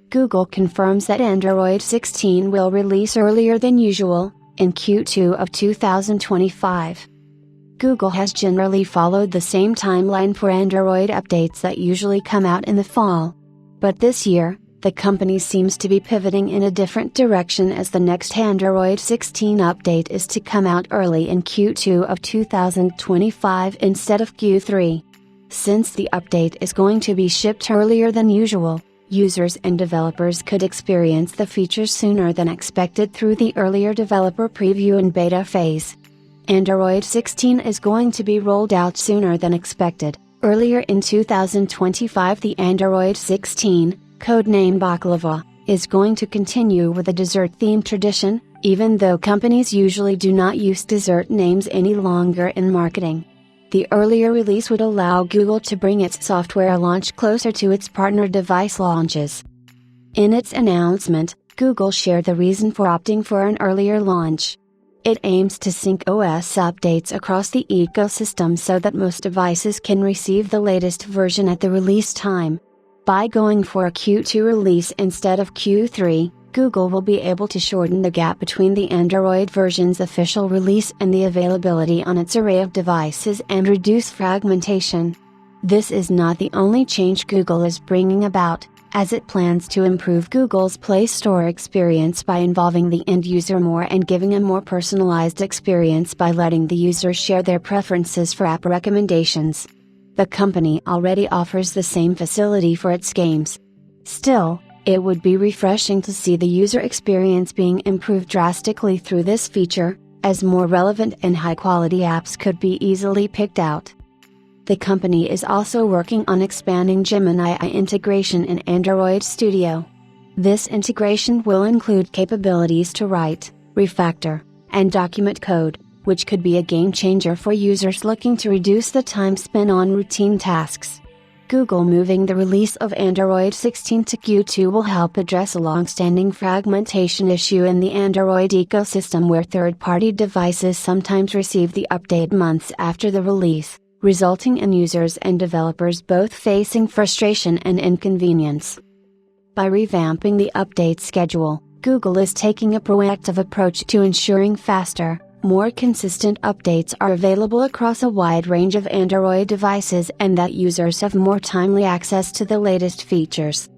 Google confirms that Android 16 will release earlier than usual, in Q2 of 2025. Google has generally followed the same timeline for Android updates that usually come out in the fall. But this year, the company seems to be pivoting in a different direction as the next Android 16 update is to come out early in Q2 of 2025 instead of Q3. Since the update is going to be shipped earlier than usual, users and developers could experience the features sooner than expected through the earlier developer preview and beta phase. Android 16 is going to be rolled out sooner than expected. Earlier in 2025, the Android 16, codenamed Baklava, is going to continue with a dessert-themed tradition, even though companies usually do not use dessert names any longer in marketing. The earlier release would allow Google to bring its software launch closer to its partner device launches. In its announcement, Google shared the reason for opting for an earlier launch. It aims to sync OS updates across the ecosystem so that most devices can receive the latest version at the release time. By going for a Q2 release instead of Q3, Google will be able to shorten the gap between the Android version's official release and the availability on its array of devices and reduce fragmentation. This is not the only change Google is bringing about, as it plans to improve Google's Play Store experience by involving the end user more and giving a more personalized experience by letting the user share their preferences for app recommendations. The company already offers the same facility for its games. Still, it would be refreshing to see the user experience being improved drastically through this feature, as more relevant and high-quality apps could be easily picked out. The company is also working on expanding Gemini integration in Android Studio. This integration will include capabilities to write, refactor, and document code, which could be a game changer for users looking to reduce the time spent on routine tasks. Google moving the release of Android 16 to Q2 will help address a long-standing fragmentation issue in the Android ecosystem where third-party devices sometimes receive the update months after the release, resulting in users and developers both facing frustration and inconvenience. By revamping the update schedule, Google is taking a proactive approach to ensuring faster, more consistent updates are available across a wide range of Android devices and that users have more timely access to the latest features.